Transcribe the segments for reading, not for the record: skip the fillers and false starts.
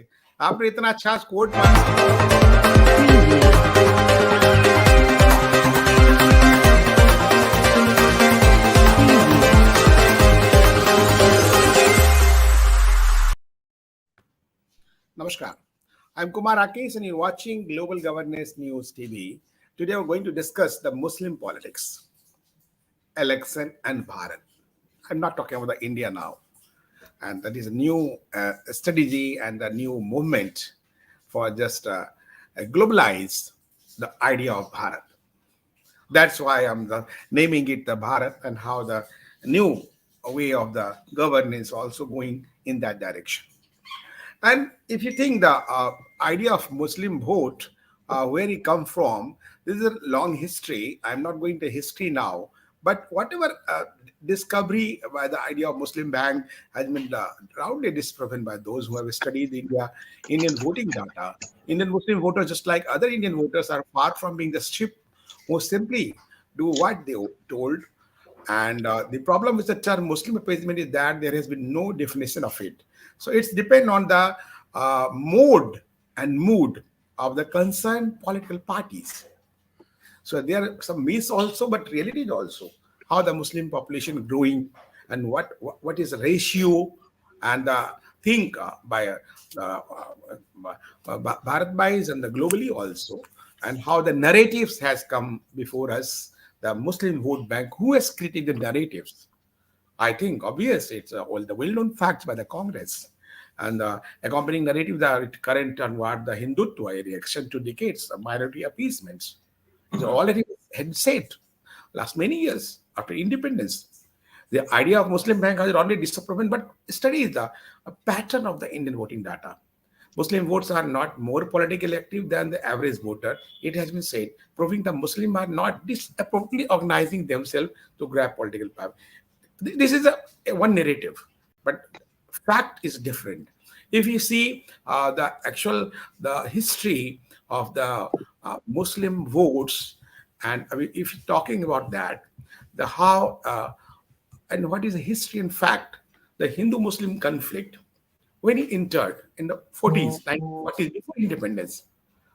आपने इतना अच्छा कोट पास Namaskar. I'm Kumar Rakesh and you're watching Global Governance News TV. Today we're going to discuss the Muslim politics, election and Bharat. I'm not talking about the India now. And that is a new strategy and a new movement for just globalize the idea of Bharat. That's why I'm naming it the Bharat and how the new way of the governance also going in that direction. And if you think the idea of Muslim vote, where it come from, this is a long history. I'm not going to history now, but whatever discovery by the idea of Muslim bank has been roundly disproven by those who have studied Indian voting data. Indian Muslim voters, just like other Indian voters, are far from being the strip who simply do what they told. And the problem with the term Muslim appeasement is that there has been no definition of it. So it's depend on the mode and mood of the concerned political parties. So there are some myths also, but reality is also how the Muslim population growing and what is the ratio and think by Bharat Bhais and the globally also, and how the narratives has come before us. The Muslim vote bank, who has created the narratives? I think obvious it's all the well-known facts by the Congress. And accompanying narrative, the current and what the Hindutva reaction to decades of minority appeasements is already had said last many years after independence. The idea of Muslim bank has already disapproven, but study the pattern of the Indian voting data. Muslim votes are not more politically active than the average voter. It has been said, proving the Muslims are not disappropriately organizing themselves to grab political power. This is a one narrative, but fact is different. If you see the history of the Muslim votes, and I mean, if you're talking about that, the how and what is the history and fact, the Hindu-Muslim conflict when he entered in the 40s, 1940s, before independence.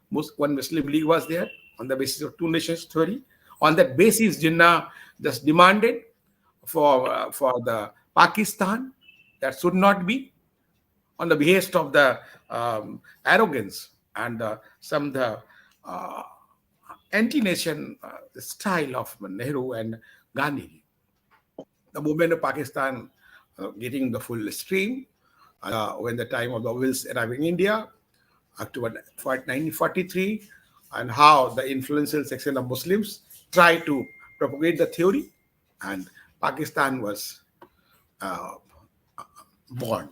One Muslim League was there on the basis of two nations theory. On that basis, Jinnah just demanded for the Pakistan that should not be on the behest of the arrogance and some the uh, anti-nation style of Nehru and Gandhi. The movement of Pakistan getting the full stream when the time of the Wills arriving in India, October 1943, and how the influential section of Muslims tried to propagate the theory, and Pakistan was uh, born.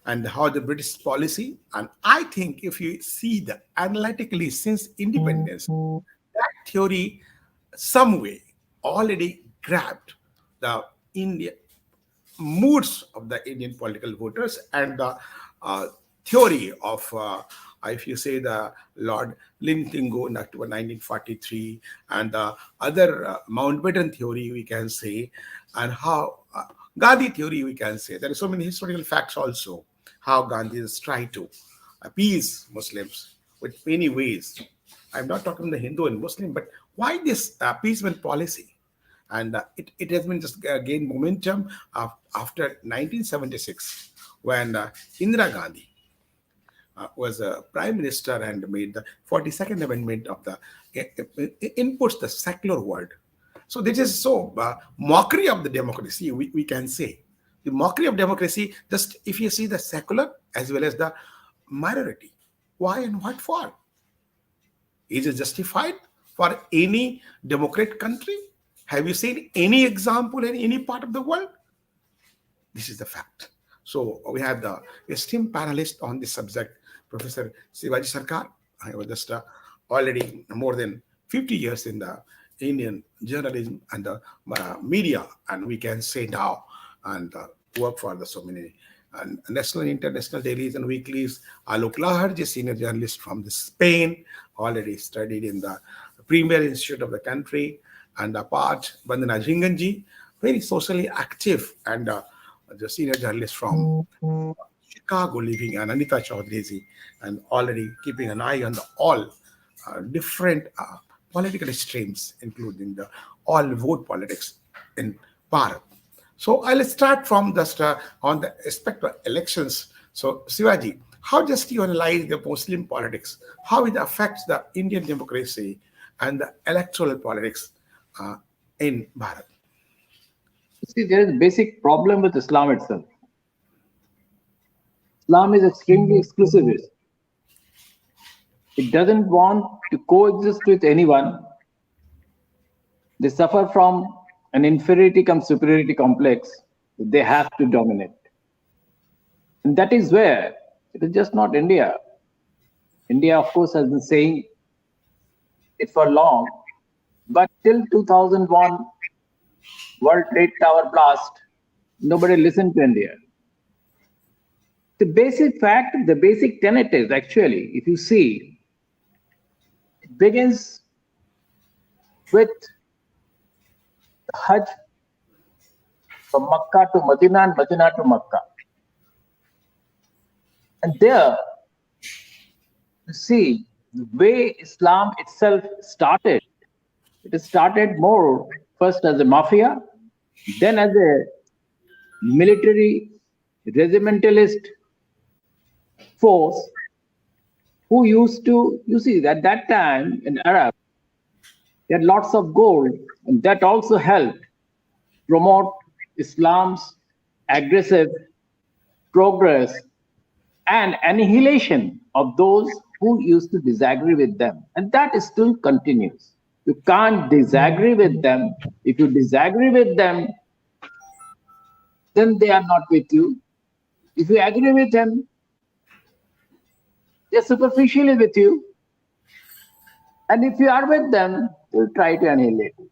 And how the British policy, and I think if you see the analytically since independence, that theory some way already grabbed the India moods of the Indian political voters and the uh, theory of, if you say, the Lord Lintingo in October 1943 and the other Mountbatten theory, we can say, and how Gandhi theory, we can say. There are so many historical facts also, how Gandhi has tried to appease Muslims with many ways. I'm not talking the Hindu and Muslim, but why this appeasement policy? And it has been just gained momentum after 1976 when Indira Gandhi was a prime minister and made the 42nd amendment of the inputs the secular world. So this is so mockery of the democracy, we can say. The mockery of democracy, just if you see the secular as well as the minority. Why and what for? Is it justified for any democratic country? Have you seen any example in any part of the world? This is the fact. So we have the esteemed panelist on this subject, Professor Sivaji Sarkar. I was just already more than 50 years in the Indian journalism and the media, and we can say now, and work for the so many national and international dailies and weeklies. Alok Laharji, senior journalist from the Spain, already studied in the premier institute of the country, and apart Vandana Jhinganji, very socially active and the senior journalist from Chicago living and Anita Chaudhary and already keeping an eye on the all different political streams, including the all vote politics in Bharat. So I'll start from the on the aspect of elections. So Sivaji, how just you analyze the Muslim politics, how it affects the Indian democracy and the electoral politics uh, in Bharat? See, there is a basic problem with Islam itself. Islam is extremely exclusivist. It doesn't want to coexist with anyone. They suffer from an inferiority come superiority complex. They have to dominate. And that is where it is just not India. India, of course, has been saying it for long, but till 2001 World Trade Tower blast, nobody listened to India. The basic fact, the basic tenet is actually, if you see, it begins with the Hajj from Makkah to Medina and Medina to Makkah. And there, you see, the way Islam itself started, it started more first as a mafia, then as a military regimentalist force who used to, you see, at that time in Arab, they had lots of gold, and that also helped promote Islam's aggressive progress and annihilation of those who used to disagree with them. And that still continues. You can't disagree with them. If you disagree with them, then they are not with you. If you agree with them, they're superficially with you. And if you are with them, they'll try to annihilate you.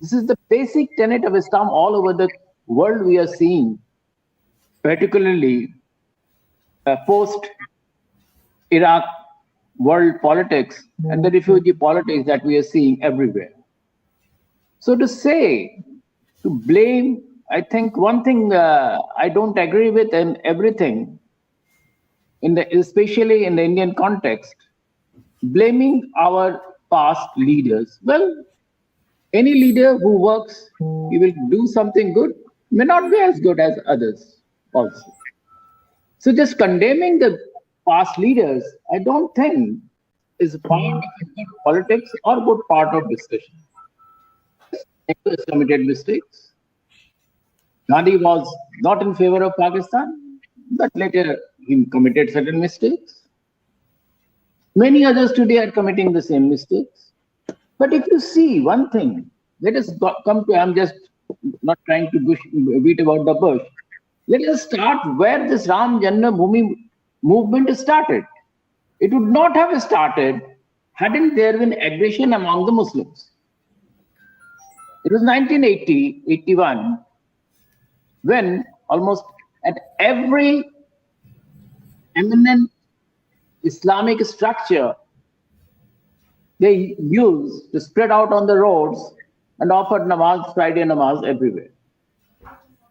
This is the basic tenet of Islam all over the world we are seeing, particularly post Iraq world politics and the refugee politics that we are seeing everywhere. So to say, to blame, I think one thing I don't agree with in everything, especially in the Indian context, blaming our past leaders. Well, any leader who works, he will do something good, may not be as good as others also. So just condemning the past leaders, I don't think is a part of good politics or good part of discussion. Nehru has committed mistakes. Gandhi was not in favor of Pakistan, but later he committed certain mistakes. Many others today are committing the same mistakes. But if you see one thing, let us come to, I'm just not trying to beat about the bush. Let us start where this Ram Janma Bhoomi movement started. It would not have started hadn't there been aggression among the Muslims. It was 1980, 81, when almost at every eminent Islamic structure they used to spread out on the roads and offered namaz, Friday namaz everywhere.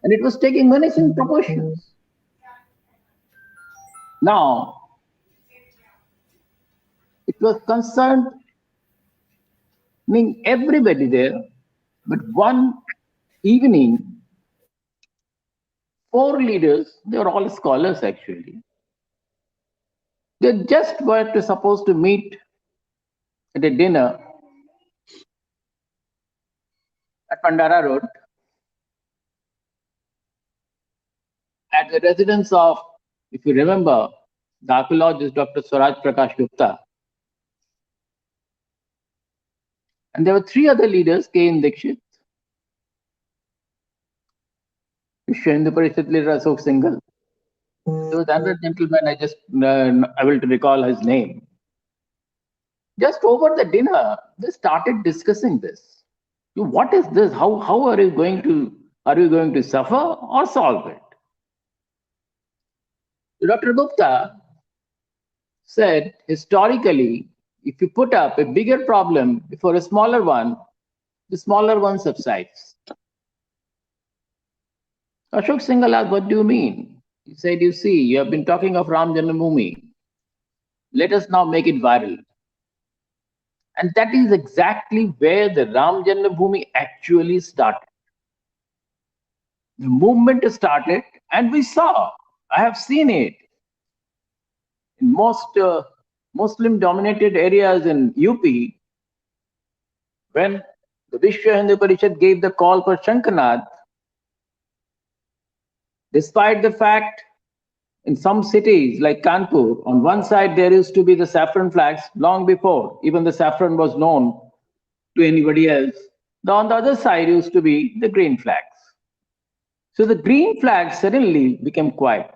And it was taking menacing proportions. Now, it was concerning everybody there, but one evening, 4 leaders, they were all scholars actually, they just were supposed to meet at a dinner at Pandara Road at the residence of, if you remember, the archaeologist Dr. Swaraj Prakash Gupta. And there were 3 other leaders, K. N. Dikshit, Vishwa Hindu Parishad leader Ashok Singhal. There was another gentleman, I just able to recall his name. Just over the dinner, they started discussing this. What is this? How are you going to suffer or solve it? Dr. Gupta said, historically, if you put up a bigger problem before a smaller one, the smaller one subsides. Ashok Singhal asked, what do you mean? He said, "You see, you have been talking of Ram Janmabhoomi. Let us now make it viral." And that is exactly where the Ram Janmabhoomi actually started. The movement started, and we saw, I have seen it in most Muslim dominated areas in UP when the Vishwa Hindu Parishad gave the call for Shankarnath, despite the fact in some cities like Kanpur, on one side there used to be the saffron flags long before even the saffron was known to anybody else. On the other side used to be the green flags. So the green flags suddenly became quiet.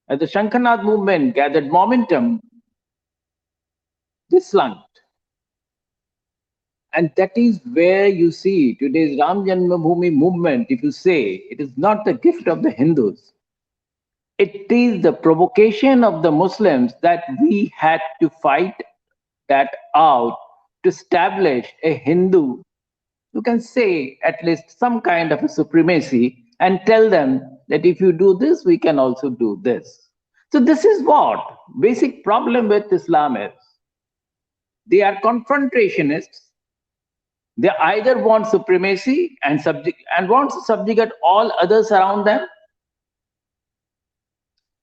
As the Shankarnath movement gathered momentum, they slumped. And that is where you see today's Ram Janmabhoomi movement. If you say it is not the gift of the Hindus, it is the provocation of the Muslims that we had to fight that out to establish a Hindu, you can say at least some kind of a supremacy, and tell them that if you do this, we can also do this. So this is what basic problem with Islam is. They are confrontationists. They either want supremacy and want to subjugate all others around them.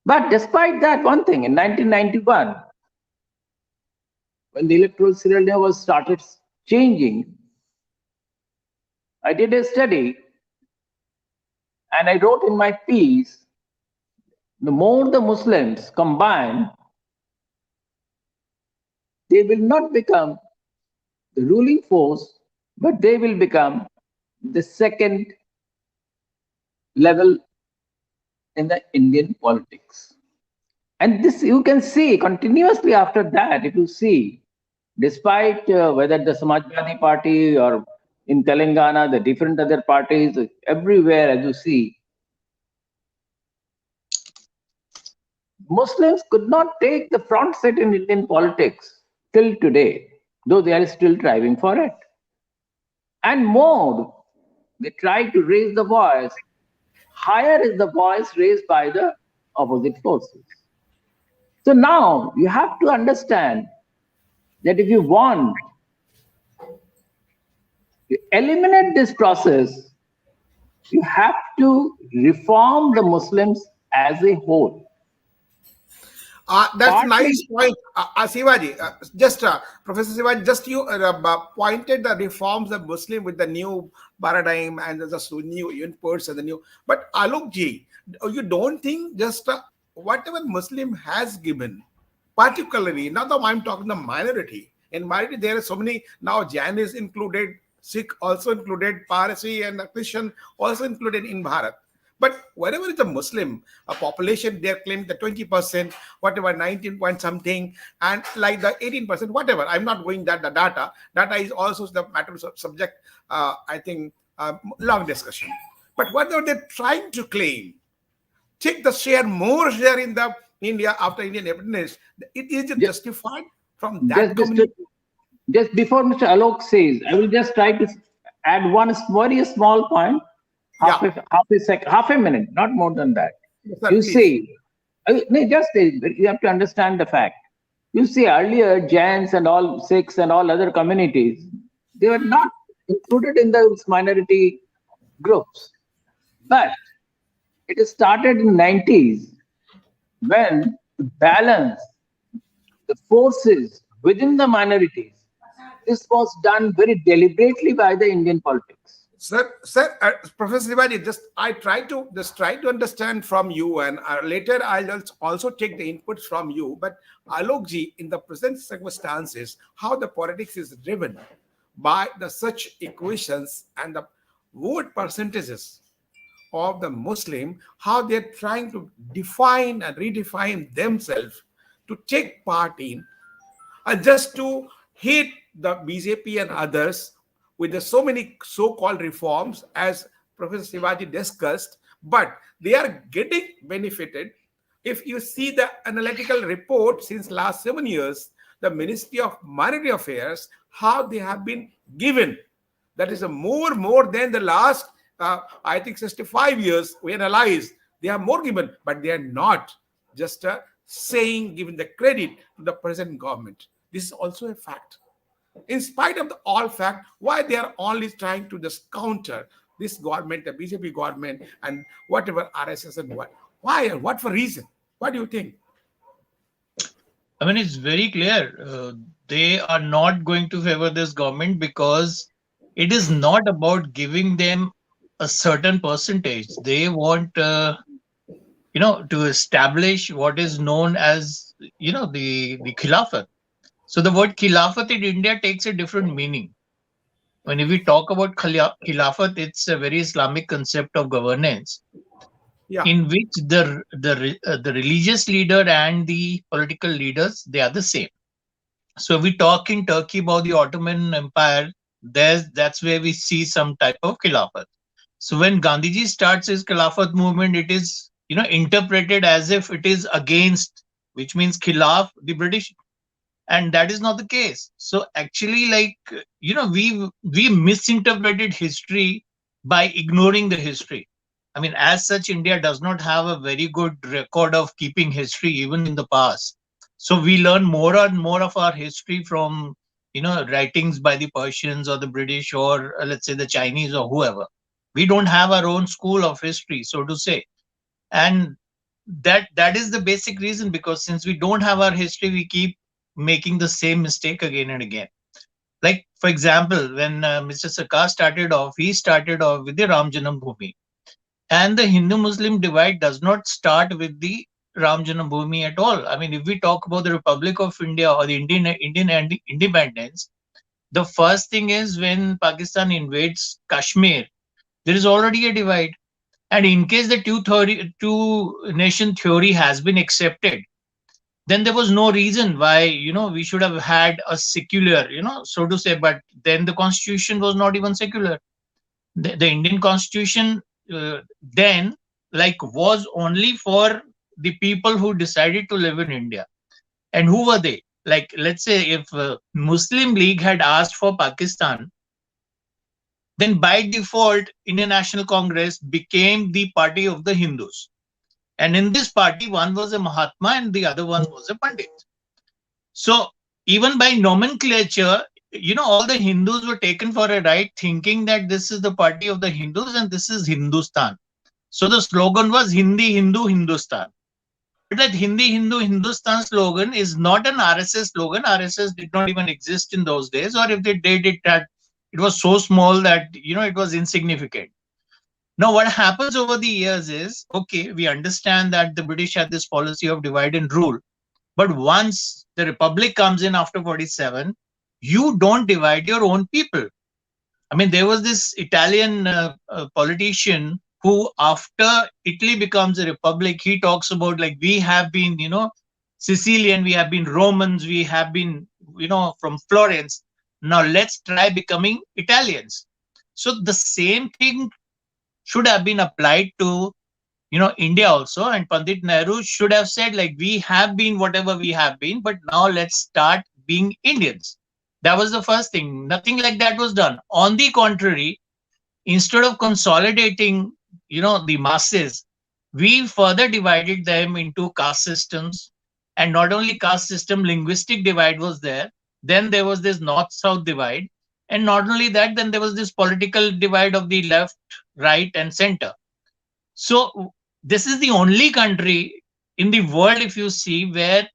But despite that, one thing in 1991, when the electoral scenario was started changing, I did a study and I wrote in my piece, the more the Muslims combine, they will not become the ruling force, but they will become the second level in the Indian politics. And this you can see continuously after that, if you see, despite whether the Samajwadi Party or in Telangana, the different other parties, everywhere, as you see, Muslims could not take the front seat in Indian politics till today, though they are still striving for it. And more, they try to raise the voice. Higher is the voice raised by the opposite forces. So now you have to understand that if you want to eliminate this process, you have to reform the Muslims as a whole. That's a nice Partly, point, Sivaji. Just Professor Sivaji, just you pointed the reforms of Muslim with the new paradigm and the new inputs and the new. But Alok ji, you don't think just whatever Muslim has given, particularly now that I'm talking the minority. In minority, there are so many now. Jain is included, Sikh also included, Parsi and Christian also included in Bharat. But wherever it's a Muslim, a population, they're claiming the 20%, whatever, 19 point something, and like the 18%, whatever. I'm not going that the data. Data is also the matter of subject, I think, long discussion. But what are they trying to claim? Take the share, more share in the India after Indian independence. It is ju- justified from that just, just, community. just before Mr. Alok says, I will just try to add one very small point, Yeah, half a minute, not more than that. yes, sir, You please. see, no, just you have to understand the fact. You see, earlier Jains and all Sikhs and all other communities, they were not included in those minority groups. But it started in 90s when to balance the forces within the minorities. This was done very deliberately by the Indian politics. Sir, Professor Sivaji, just I try to understand from you, and later I'll also take the inputs from you. But Alokji, in the present circumstances, how the politics is driven by the such equations and the vote percentages of the Muslim, how they're trying to define and redefine themselves to take part in just to hit the BJP and others with the so many so-called reforms as Professor Sivaji discussed, but they are getting benefited. If you see the analytical report since last 7 years, the Ministry of Minority Affairs, how they have been given, that is a more than the last, I think 65 years we analyze They are more given, but they are not just saying, giving the credit to the present government. This is also a fact. In spite of the all fact, why they are only trying to just counter this government, the BJP government, and whatever RSS and what? Why and what for reason? What do you think? I mean, it's very clear. They are not going to favor this government because it is not about giving them a certain percentage. They want, to establish what is known as, the Khilafat. So the word Khilafat in India takes a different meaning. When we talk about Khilafat, it's a very Islamic concept of governance Yeah, in which the religious leader and the political leaders, they are the same. So we talk in Turkey about the Ottoman Empire. That's where we see some type of Khilafat. So when Gandhiji starts his Khilafat movement, it is interpreted as if it is against, which means Khilaf the British, and that is not the case. So actually, like, we misinterpreted history by ignoring the history. I mean, as such, India does not have a very good record of keeping history even in the past. So we learn more and more of our history from writings by the Persians or the British, or let's say the Chinese or whoever. We don't have our own school of history, so to say. And that is the basic reason, because since we don't have our history, we keep making the same mistake again and again. Like, for example, when Mr. Sarkar he started off with the Ram Janambhoomi. And the Hindu Muslim divide does not start with the Ram Janambhoomi at all. I mean, if we talk about the Republic of India or the Indian independence, the first thing is when Pakistan invades Kashmir, there is already a divide. And in case the two nation theory has been accepted, then there was no reason why we should have had a secular, so to say. But then the constitution was not even secular. The Indian constitution then, like, was only for the people who decided to live in India. And who were they? Like, let's say if Muslim League had asked for Pakistan, then by default Indian National Congress became the party of the Hindus. And in this party, one was a Mahatma and the other one was a Pandit. So even by nomenclature, all the Hindus were taken for a ride, thinking that this is the party of the Hindus and this is Hindustan. So the slogan was Hindi, Hindu, Hindustan. But that Hindi, Hindu, Hindustan slogan is not an RSS slogan. RSS did not even exist in those days, or if they did, it was so small that it was insignificant. Now, what happens over the years is, okay, we understand that the British had this policy of divide and rule. But once the Republic comes in after 47, you don't divide your own people. I mean, there was this Italian politician who, after Italy becomes a republic, he talks about, like, we have been, Sicilian, we have been Romans, we have been, from Florence. Now let's try becoming Italians. So the same thing should have been applied to India also, and Pandit Nehru should have said, like, we have been whatever we have been, but now let's start being Indians. That was the first thing. Nothing like that was done. On the contrary, instead of consolidating the masses, we further divided them into caste systems. And not only caste system, linguistic divide was there. Then there was this north south divide, and not only that, then there was this political divide of the left, right, and center. So this is the only country in the world, if you see, where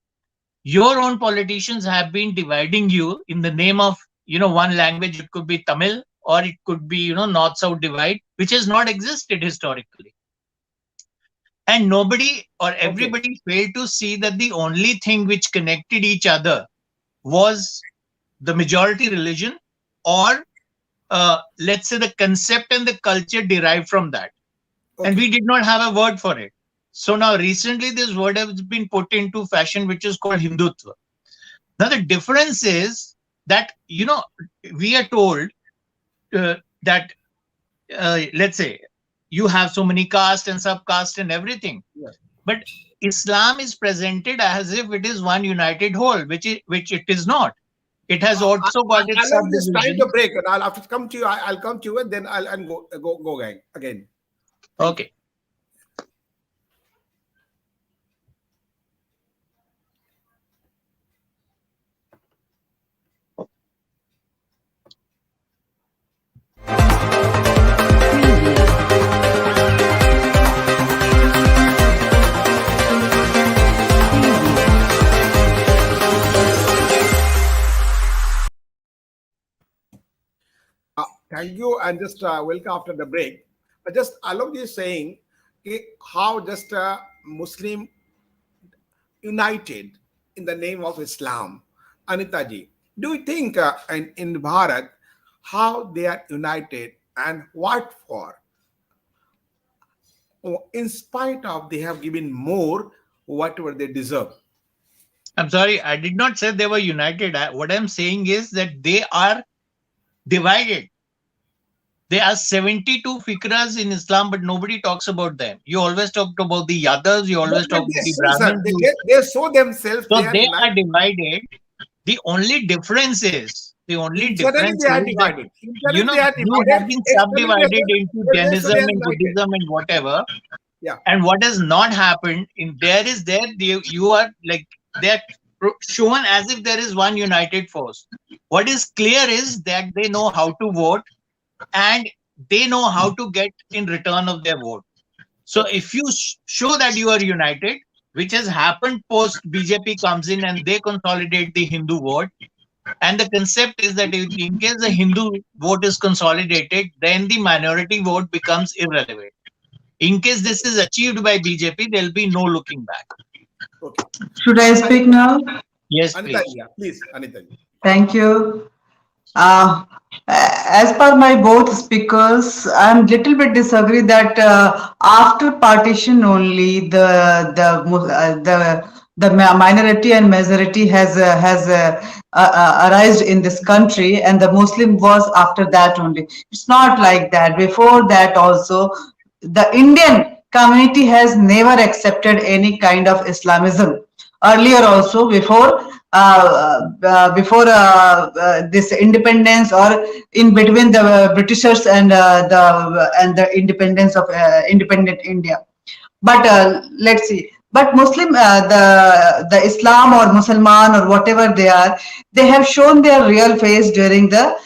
your own politicians have been dividing you in the name of one language. It could be Tamil, or it could be north south divide, which has not existed historically. And nobody or okay, everybody failed to see that the only thing which connected each other was the majority religion, or let's say the concept and the culture derived from that. And okay. we did not have a word for it. So now recently this word has been put into fashion, which is called Hindutva. Now the difference is that we are told that let's say you have so many caste and subcaste and everything, Yeah. but Islam is presented as if it is one united whole, which it is not. It has also got its Allow me this time to subdivisions. break, and I'll have to come to you. I'll come to you, and then I'll and go again. Okay. Thank you, and just welcome after the break. Just allow me saying how just Muslim united in the name of Islam. Anitaji, do you think in Bharat how they are united and what for? In spite of they have given more whatever they deserve. I'm sorry, I did not say they were united. What I'm saying is that they are divided. There are 72 fikras in Islam, but nobody talks about them. You always talk about the Yadavs, you always talk about They the show, sir, Brahmins. they show themselves So they are they are united. divided. The only Internally difference they are is that, divided. Internally they are you divided. have been Externally subdivided into they show they Jainism are and united. Buddhism and whatever. Yeah. And what has not happened in there is there you are like they're shown as if there is one united force. What is clear is that they know how to vote, and they know how to get in return of their vote. So Okay. if you show that you are united, which has happened post BJP comes in and they consolidate the Hindu vote, and the concept is that in case the Hindu vote is consolidated, then the minority vote becomes irrelevant. In case this is achieved by BJP, there'll be no looking back. Okay. Should I speak Anita, now? Yes, Anita, please. yeah, please, Anita. Thank you. Uh, as per my both speakers, I'm little bit disagree that after partition only the minority and majority has arisen in this country, and the Muslim was after that only. It's not like that. Before that also, the Indian community has never accepted any kind of Islamism. Earlier also, before this independence, or in between the Britishers and the independence of independent India. But let's see. But Muslim, the Islam or Musalman or whatever they are, they have shown their real face during the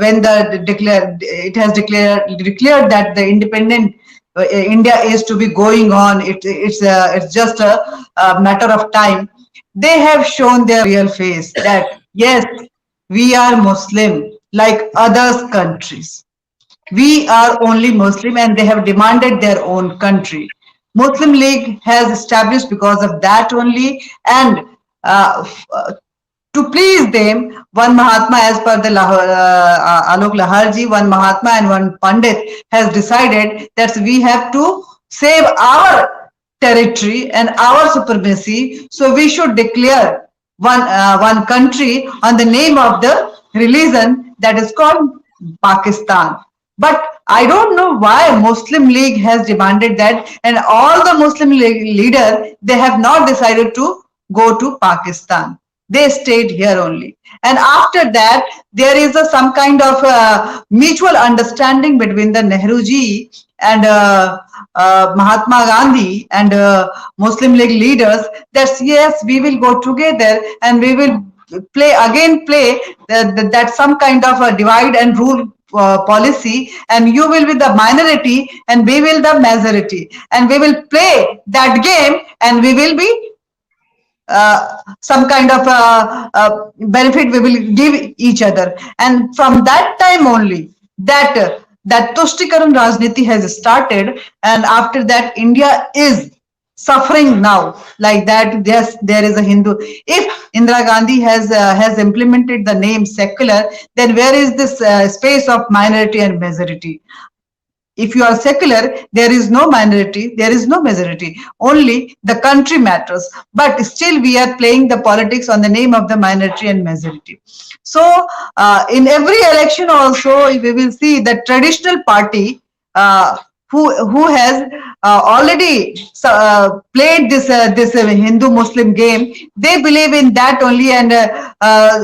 when the declare it has declared that the independent India is to be going on. It's just a matter of time. They have shown their real face that yes, we are Muslim like other countries. We are only Muslim, and they have demanded their own country. Muslim League has established because of that only, and to please them, one Mahatma, as per the Alok Laharji, one Mahatma and one Pandit has decided that we have to save our territory and our supremacy. So we should declare one country on the name of the religion that is called Pakistan. But I don't know why Muslim League has demanded that, and all the Muslim League leader, they have not decided to go to Pakistan. They stayed here only. And after that, there is some kind of mutual understanding between the Nehruji and Mahatma Gandhi and Muslim League leaders that yes, we will go together and we will play that some kind of a divide and rule policy, and you will be the minority and we will the majority, and we will play that game, and we will be some kind of benefit we will give each other. And from that time only, that Tuštikaran Rajniti has started, and after that, India is suffering now like that. Yes, there is a Hindu. If Indira Gandhi has implemented the name secular, then where is this space of minority and majority? If you are secular, there is no minority, there is no majority. Only the country matters. But still, we are playing the politics on the name of the minority and majority. So, in every election, also, we will see the traditional party. Who has already played this Hindu Muslim game, they believe in that only, and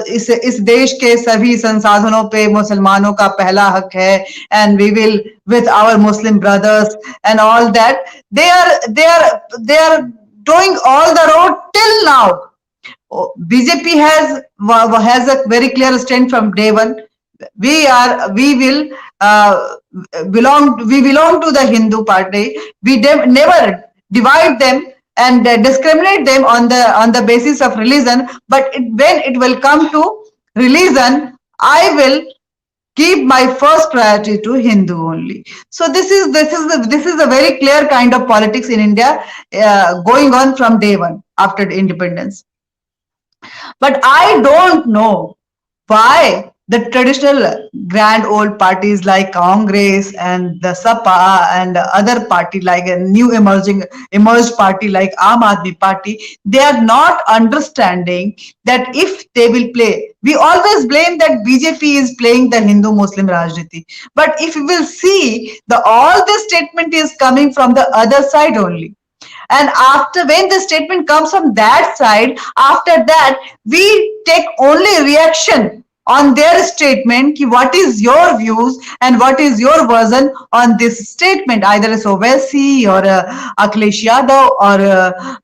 इस देश के सभी संसाधनों पे मुसलमानों का पहला हक है, and we will with our Muslim brothers and all that. They are doing all the road till now. BJP has a very clear stand from day one. We will belong to the Hindu party. We never divide them and discriminate them on the basis of religion. But when it will come to religion, I will keep my first priority to Hindu only. So this is a very clear kind of politics in India going on from day one after the independence. But I don't know why the traditional grand old parties like Congress and the Sapa and the other party like a new emerged party like Aam Aadmi Party, they are not understanding that if they will play, we always blame that BJP is playing the Hindu Muslim Rajniti. But if you will see, the all this statement is coming from the other side only. And after when the statement comes from that side, after that we take only reaction on their statement ki what is your views and what is your version on this statement, either as Owaisi or Akhilesh Yadav or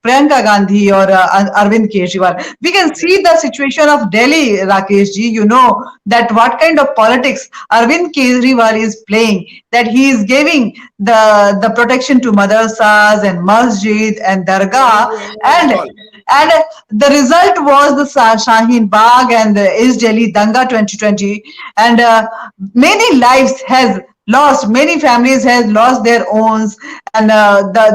Priyanka Gandhi or Arvind Kejriwal. We can see the situation of Delhi, Rakesh ji. You know that what kind of politics Arvind Kejriwal is playing, that he is giving the protection to madrasas and masjid and dargah, and All. and the result was the Shaheen Bagh and the East Delhi Danga 2020, and many lives has lost, many families has lost their owns, and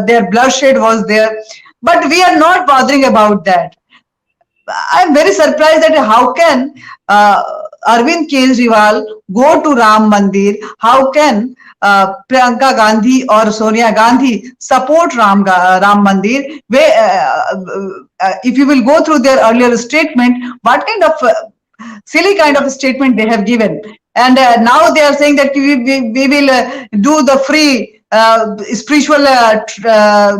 their bloodshed was there. But we are not bothering about that. I'm very surprised that how can Arvind Kejriwal go to Ram Mandir? How can Priyanka Gandhi or Sonia Gandhi support Ram Mandir? If you will go through their earlier statement, what kind of silly kind of statement they have given. And now they are saying that we will do the free spiritual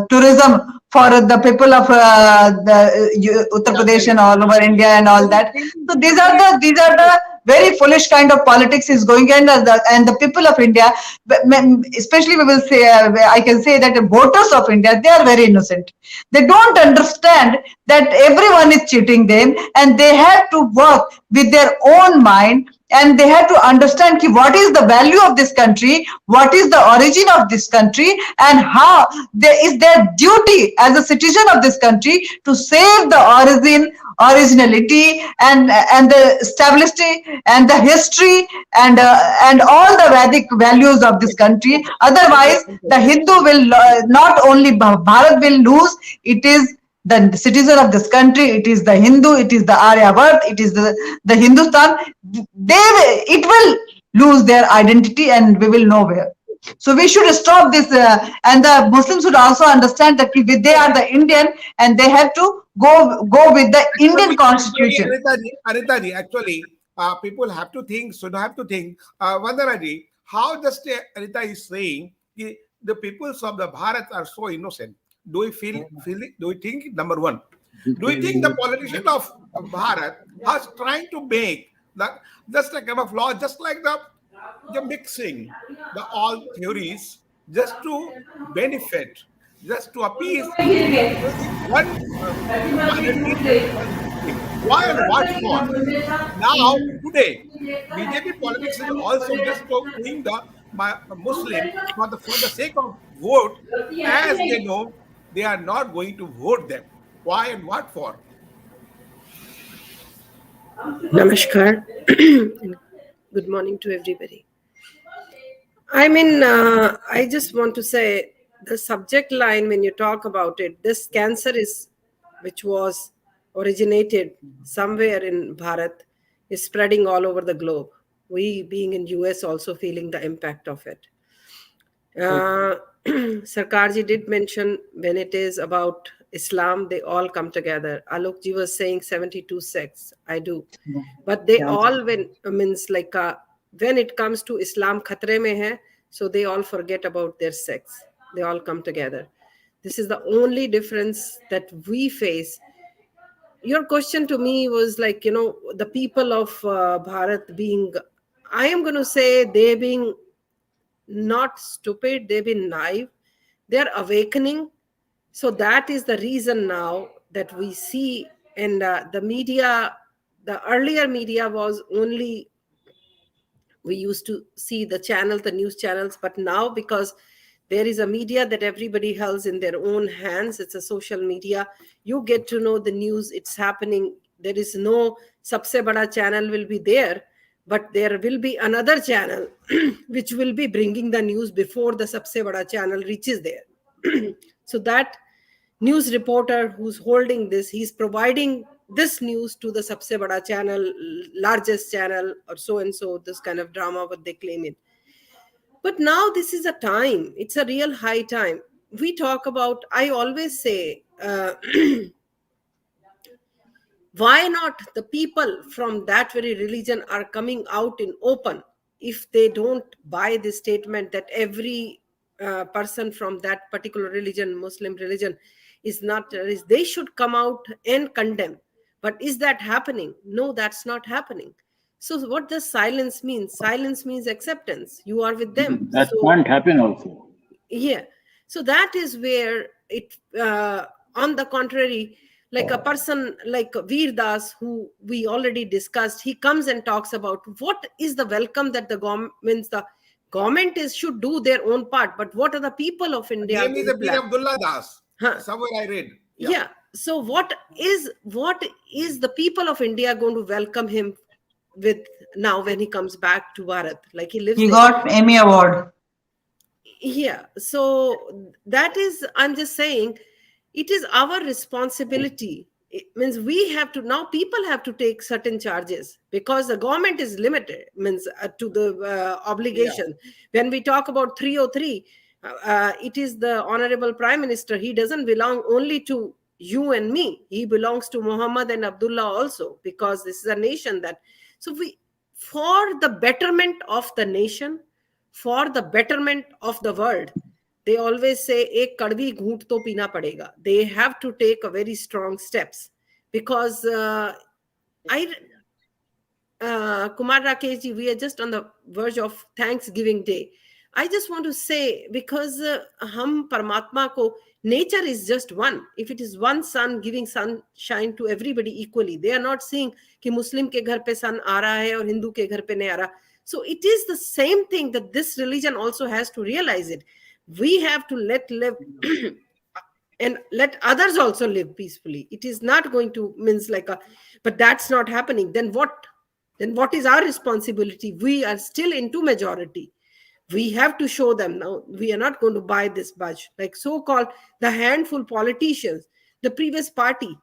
tourism for the people of Uttar Pradesh and all over India and all that. So these are the very foolish kind of politics is going on, and the people of India, especially we will say, I can say that the voters of India, they are very innocent. They don't understand that everyone is cheating them, and they have to work with their own mind, and they have to understand what is the value of this country, what is the origin of this country, and how there is their duty as a citizen of this country to save the originality and the stability and the history and all the Vedic values of this country. Otherwise, the Hindu will not only Bharat will lose. It is the citizen of this country. It is the Hindu. It is the Aryavart. It is the Hindustan. It will lose their identity, and we will nowhere. So we should stop this, and the Muslims should also understand that they are the Indian, and they have to go with the Indian constitution. Anita ji, actually, people have to think, should have to think, Vandana ji, how just Anita is saying, the peoples of the Bharat are so innocent. Do we do we think, number one, do you think the politician of Bharat has trying to make that just like a flaw, just like the mixing the all theories just to benefit, just to appease only one minority and one Muslim? Why and what for? Now today, BJP politics is also just doing the Muslim for the sake of vote, as they know they are not going to vote them. Why and what for? Namaskar. Good morning to everybody. I mean, I just want to say the subject line when you talk about it, this cancer is, which was originated somewhere in Bharat, is spreading all over the globe. We being in US also feeling the impact of it. Sarkarji did mention when it is about Islam, they all come together. Alokji was saying 72 sects. I do. But they all, means like when it comes to Islam, khatre mein hai, so they all forget about their sects. They all come together. This is the only difference that we face. Your question to me was like, the people of Bharat being, I am going to say they being not stupid, they've been naive, they're awakening. So that is the reason now that we see, and the media, the earlier media was only, we used to see the channel, the news channels, but now because there is a media that everybody holds in their own hands, it's a social media, you get to know the news, it's happening. There is no sabse bada channel will be there, but there will be another channel which will be bringing the news before the Sabse Bada channel reaches there. So that news reporter who's holding this, he's providing this news to the Sabse Bada channel, largest channel, or so and so, this kind of drama, what they claim it. But now this is a time, it's a real high time. We talk about, I always say, why not the people from that very religion are coming out in open if they don't buy the statement that every person from that particular religion, Muslim religion, is not terrorist. They should come out and condemn. But is that happening? No, that's not happening. So what does silence mean? Silence means acceptance. You are with them. That So can't happen also. yeah, so that is where it on the contrary, like a person like Veer Das, who we already discussed, he comes and talks about what is the welcome that the government is should do their own part, but what are the people of India Name is going to Peer plan? Abdullah Das. Huh. Somewhere I read. Yeah. So what is the people of India going to welcome him with now when he comes back to Bharat? Like he lives He there. got Emmy Award. Yeah, so that is, I'm just saying, it is our responsibility. It means we have to, now people have to take certain charges because the government is limited, means to the obligation. When we talk about 303, it is the honorable prime minister. He doesn't belong only to you and me. He belongs to Muhammad and Abdullah also, because this is a nation that, so we, for the betterment of the nation, for the betterment of the world, they always say ek kadvi ghoot to pina padega. They have to take a very strong steps, because Kumar Rakesh ji, we are just on the verge of Thanksgiving Day. I just want to say, because hum Paramatma ko, nature is just one. If it is one sun giving sunshine to everybody equally, they are not seeing कि Muslim के घर पे sun आ रहा है और Hindu के घर पे नहीं आ रहा. So it is the same thing that this religion also has to realize it. We have to let live and let others also live peacefully. It is not going to means like a, but that's not happening. Then what? Then what is our responsibility? We are still into majority. We have to show them now we are not going to buy this budge. Like so-called the handful politicians, the previous party.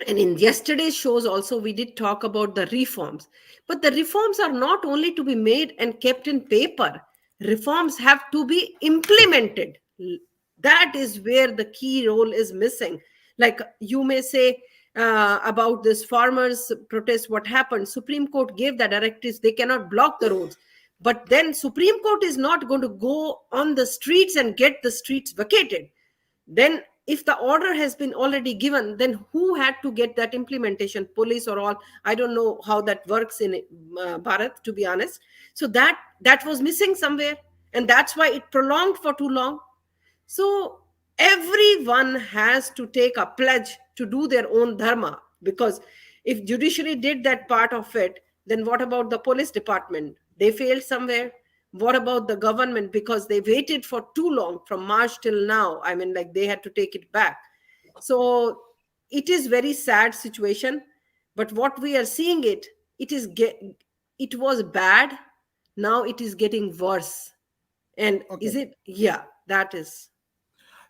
And in yesterday's shows also, we did talk about the reforms. But the reforms are not only to be made and kept in paper. Reforms have to be implemented. That is where the key role is missing. Like you may say about this farmers protest, what happened? Supreme Court gave the directives, they cannot block the roads. But then Supreme Court is not going to go on the streets and get the streets vacated. Then if the order has been already given, then who had to get that implementation? Police or all? I don't know how that works in Bharat, to be honest. So that was missing somewhere. And that's why it prolonged for too long. So everyone has to take a pledge to do their own dharma. Because if judiciary did that part of it, then what about the police department? They failed somewhere. What about the government? Because they waited for too long from March till now. I mean, like they had to take it back. So it is very sad situation. But what we are seeing it was bad. Now it is getting worse. And is it? Yeah, that is.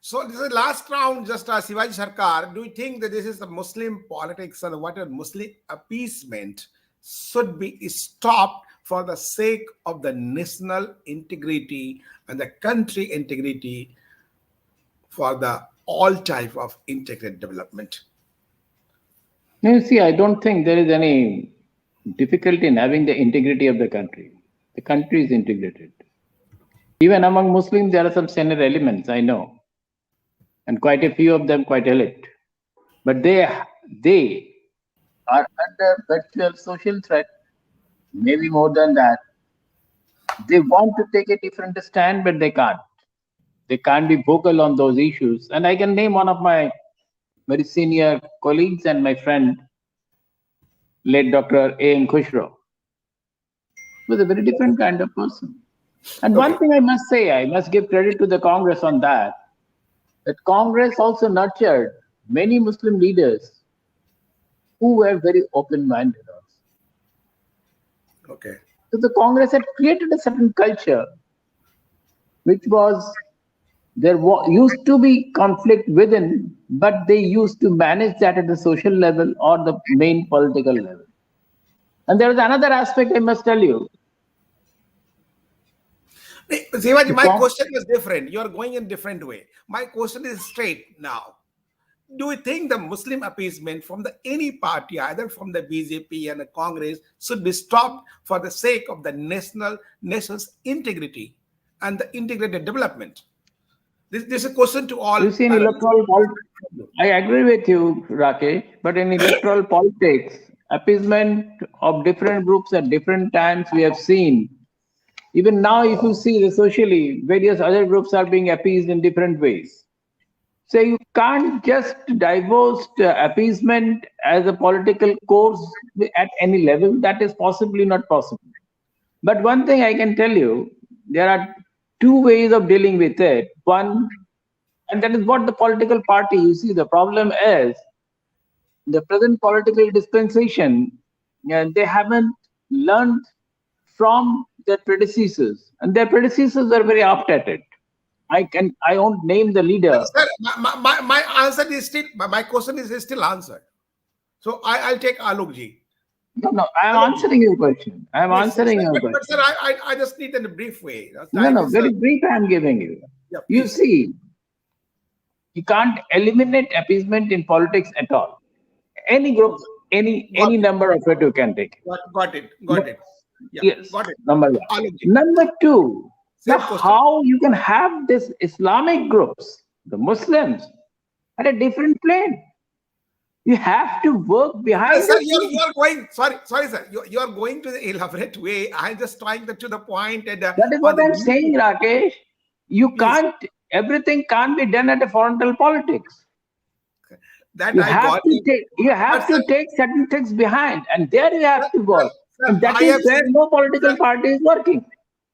So this is the last round, just Shivaji Sarkar. Do you think that this is the Muslim politics and what a Muslim appeasement should be stopped for the sake of the national integrity and the country integrity for the all type of integrated development? You see, I don't think there is any difficulty in having the integrity of the country. The country is integrated. Even among Muslims, there are some senior elements, I know. And quite a few of them quite elite. But they are under virtual social threat, maybe more than that. They want to take a different stand, but they can't. They can't be vocal on those issues. And I can name one of my very senior colleagues and my friend, late Dr. A.M. Khushro. He was a very different kind of person. And one thing I must say, I must give credit to the Congress on that Congress also nurtured many Muslim leaders who were very open-minded. Okay. So the Congress had created a certain culture, which was used to be conflict within, but they used to manage that at the social level or the main political level. And there is another aspect I must tell you. Sivaji, The my Cong- question is different. You are going in different way. My question is straight now. Do you think the Muslim appeasement from the any party, either from the BJP and the Congress, should be stopped for the sake of the nation's integrity and the integrated development? This is a question to all you see, in electoral politics, I agree with you, Rakesh, but in electoral politics, appeasement of different groups at different times we have seen. Even now, if you see the socially, various other groups are being appeased in different ways. So you can't just divorce appeasement as a political course at any level. That is possibly not possible. But one thing I can tell you, there are two ways of dealing with it. One, and that is what the political party, you see, the problem is the present political dispensation, they haven't learned from their predecessors, and their predecessors are very apt at it. I won't name the leader. Sir, my answer is still, my question is still answered. So I'll take Alokji. No, I am Alokji. answering your question. I am Yes, answering sir, your but sir, question. I just need in a brief way. No, Time is, very brief I am giving you. yeah, You please. see, you can't eliminate appeasement in politics at all. Any group, Got any it. number of it you can take. Got it. Got it. Yeah, Yes, got it. number one. Alokji. Number two, now Same question. how you can have this Islamic groups, the Muslims, at a different plane? You have to work behind Sir, the scenes. you're going. Sorry, sir. You're going to the elaborate way. I'm just trying to the point and That is on what the I'm saying, Rakesh. You please. can't, everything can't be done at a frontal politics. That You I have got to it. take, you But have sir, to take certain things behind, and there you have to work. And that I is have where seen. no political Sir, party is working.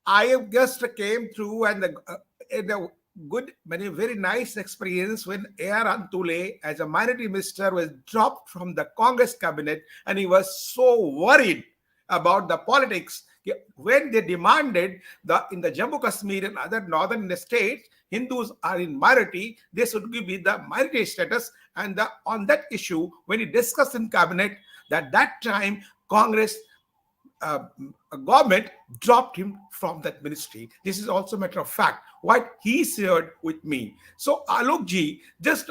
I have just came through and a good, very nice experience when A.R. Antule, as a minority minister, was dropped from the Congress cabinet, and he was so worried about the politics when they demanded the in the Jammu Kashmir and other northern states, Hindus are in minority, they should be the minority status, and on that issue, when he discussed in cabinet, that time Congress uh, government dropped him from that ministry. This is also a matter of fact. What he shared with me. So Alok ji, just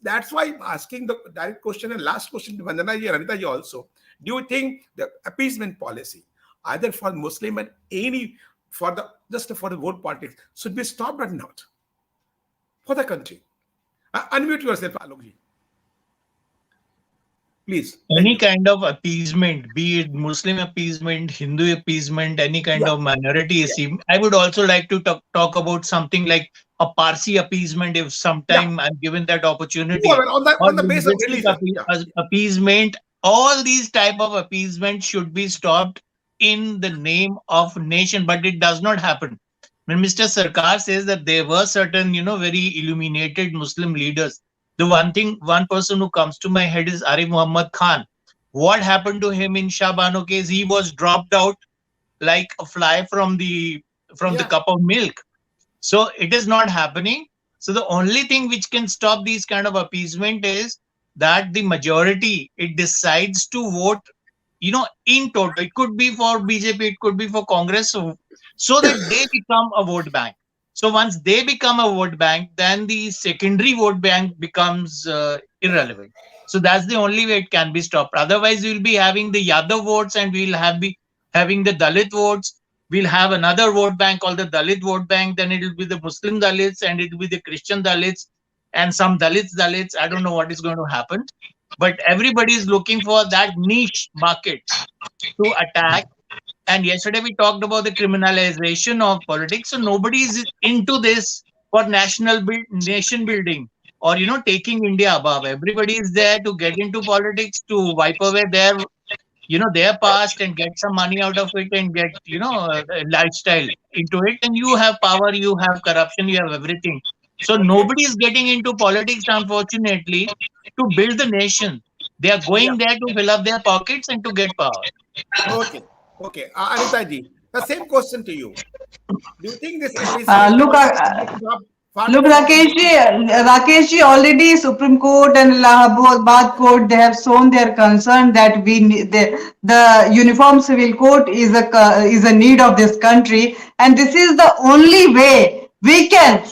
that's why I'm asking the direct question and last question to Vandana ji and Anita ji also. Do you think the appeasement policy, either for Muslim and any for the just for the vote politics, should be stopped or not for the country? Unmute yourself, Alok ji. Please. Thank Any you. kind of appeasement, be it Muslim appeasement, Hindu appeasement, any kind Yeah. of minority Yeah. I would also like to talk about something like a Parsi appeasement if Yeah. sometime I'm given that opportunity, Whoever, or on the base of linguistic religion. Yeah. appeasement. All these type of appeasement should be stopped in the name of nation, but it does not happen. When Mr. Sarkar says that there were certain, very illuminated Muslim leaders, the one person who comes to my head is Arif Muhammad Khan. What happened to him in Shah Bano case? He was dropped out like a fly from the Yeah. cup of milk. So it is not happening. So the only thing which can stop these kind of appeasement is that the majority it decides to vote, in total. It could be for BJP, it could be for Congress, so that they become a vote bank. So once they become a vote bank, then the secondary vote bank becomes irrelevant. So that's the only way it can be stopped. Otherwise, we'll be having the Yadav votes, and we'll be having the Dalit votes. We'll have another vote bank called the Dalit vote bank. Then it'll be the Muslim Dalits, and it'll be the Christian Dalits, and some Dalits. I don't know what is going to happen, but everybody is looking for that niche market to attack. And yesterday we talked about the criminalization of politics. So nobody is into this for nation building, or taking India above. Everybody is there to get into politics to wipe away their past and get some money out of it and get a lifestyle into it. And you have power, you have corruption, you have everything. So Okay. nobody is getting into politics, unfortunately, to build the nation. They are Yeah. going there to fill up their pockets and to get power. Okay. Okay, Anita ji, the same question to you. Do you think this appeasement Look, far look, too far? Rakesh ji, already Supreme Court and Allahabad Court, they have shown their concern that the Uniform Civil Code is a need of this country, and this is the only way we can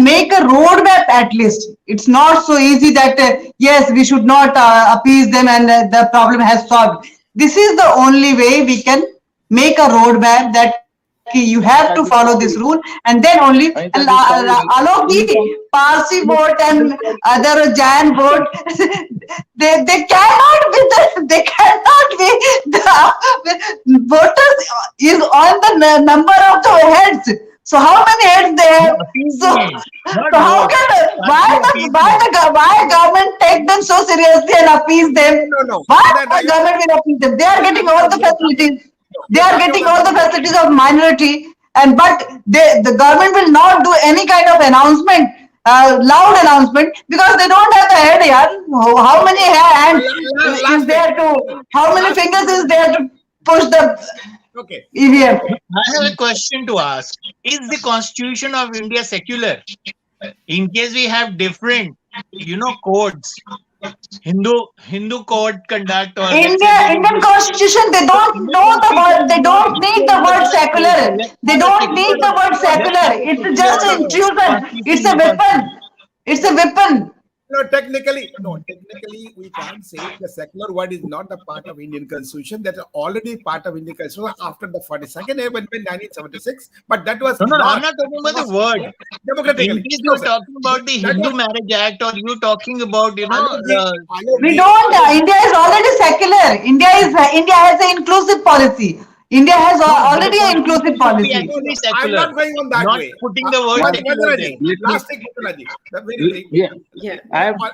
make a roadmap at least. It's not so easy that yes, we should not appease them and the problem has solved. This is the only way we can make a roadmap that you have to follow this rule, and then only Anita ji, sorry. Alok ji, Parsi vote and other Jain vote, they cannot be the voters is on the number of the heads. So how many heads they have? So, Appeasement, not so how vote. can Party appeasement. why government take them so seriously and appease them? No. Why Then the government will appease them? They are getting all the facilities. They are getting all the facilities of minority, and but the government will not do any kind of announcement, loud announcement, because they don't have the head. Yaar. How many hands is last thing. there to? How many fingers is there to push the Okay. EVM? I have a question to ask. Is the Constitution of India secular? In case we have different, codes, Hindu code conduct, or let's say there is Indian Constitution, they don't Indian know the word, Constitution they is not don't need the equal to word that code. So secular. let's They have a don't need secular, the word let's secular. have a It's secular just an intrusion. It's constitution a in the weapon. constitution. It's a weapon. No, technically, we can't say the secular word is not a part of Indian Constitution. That is already part of Indian Constitution after the 42nd Amendment, 1976. But that was No, I'm not not talking about the passed word. In democratically. case No, you're sir. talking about the That Hindu was Marriage Act, or you talking about, Alok We ji, don't. Alok ji. India is already secular. India has an inclusive policy. India has no, but the already an inclusive constitution should be policy. actually I'm secular, not going on that not way. putting the word secular there. Vandanaji, Let me. last thing, Vandanaji. Very quick. Yeah, Yeah.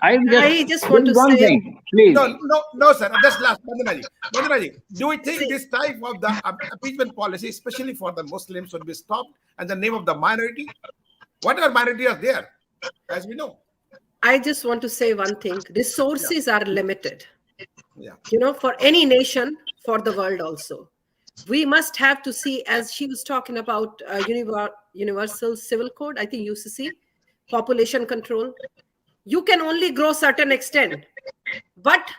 I'm just. I just There want is to one say, thing, please. No, sir. Just last, Vandanaji. Vandanaji, do you think see, this type of the appeasement policy, especially for the Muslims, should be stopped in the name of the minority? Whatever minority are there, as we know. I just want to say one thing. Resources are limited, Yeah. for any nation, for the world also. We must have to see, as she was talking about universal civil code, I think UCC, population control. You can only grow certain extent, but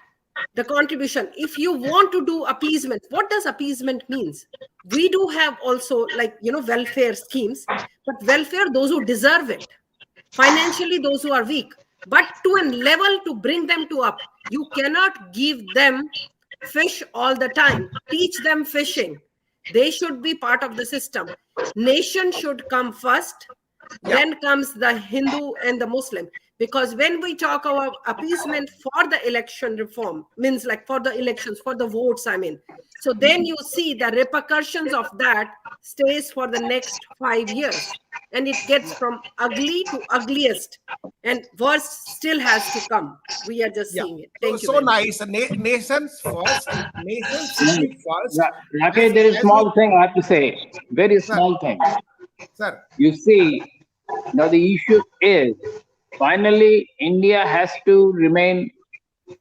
the contribution, if you want to do appeasement, what does appeasement means? We do have also, like, welfare schemes, but welfare, those who deserve it, financially those who are weak, but to a level to bring them to up. You cannot give them fish all the time. Teach them fishing. They should be part of the system. Nation should come first, Yeah. then comes the Hindu and the Muslim. Because when we talk about appeasement for the election reform, means like for the elections, for the votes, I mean. So then you see the repercussions of that stays for the next 5 years. And it gets from ugly to ugliest. And worse still has to come. We are just Yeah. seeing it. So, Thank you so very much. nice. Nations first. Nations should No, be first. Rakesh, there is As small we, thing I have to say. Very sir, small thing. sir. You see, now the issue is finally India has to remain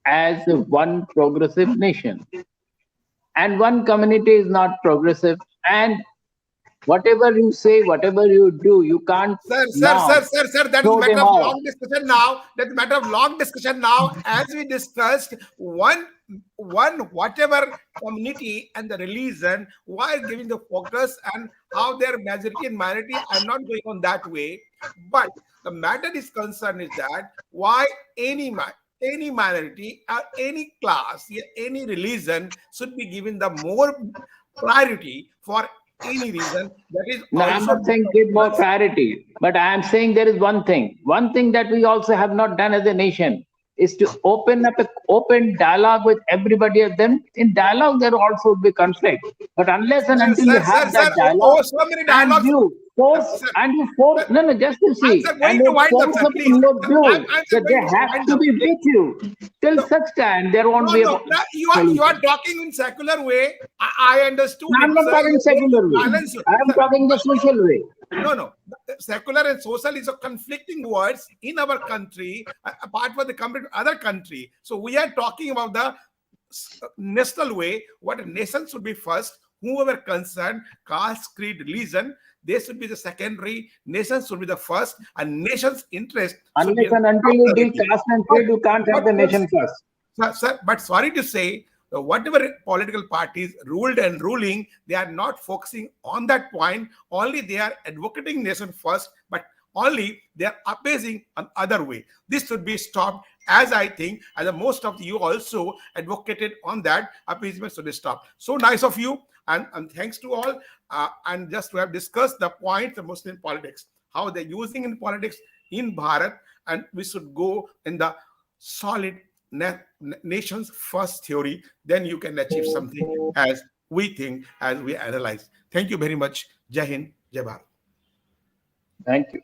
as one progressive nation, and one community is not progressive. And whatever you say, whatever you do, you can't now Sir. That is throw matter them of out. long discussion now. That's matter of long discussion now. As we discussed, one whatever community and the religion, why giving the focus and how their majority and minority. I'm not going on that way, but the matter is concerned is that why any minority or any class, yeah, any religion should be given the more priority for any reason that is No, I'm also not saying give more priority, but I am saying there is one thing. One thing that we also have not done as a nation is to open up an open dialogue with everybody of them. In dialogue, there also will be conflict. But unless and until you have sir. that dialogue, So many and dialogues. you force, Sir, and you force, sir, no, no, just to I'm see, sir and going to you wind up, force sir. upon Please. your I'm, view I'm sir that going they to have wind to up. be with you. Till No, such time, there won't be a no. You are solution. talking in secular way. I understood I'm it, not sir. talking You're going to secular way. balance, I am sir. talking the social way. No. Secular and social is a conflicting words in our country, apart from the compared to other country. So we are talking about the national way, what a nation should be first, whoever concerned, caste, creed, religion, they should be the secondary, nation should be the first, and nation's interest should be Unless the and until you deal priority. caste and creed, you can't have the nation first. Sir, but sorry to say, whatever political parties ruled and ruling, they are not focusing on that point. Only they are advocating nation first, but only they are appeasing another way. This should be stopped, as I think, as most of you also advocated on that. Appeasement should be stopped. So nice of you, and thanks to all. And just to have discussed the point of Muslim politics, how they're using in politics in Bharat, and we should go in the solid nation's first theory, then you can achieve something as we think, as we analyze. Thank you very much. Jai Hind, Jai Bharat. Thank you.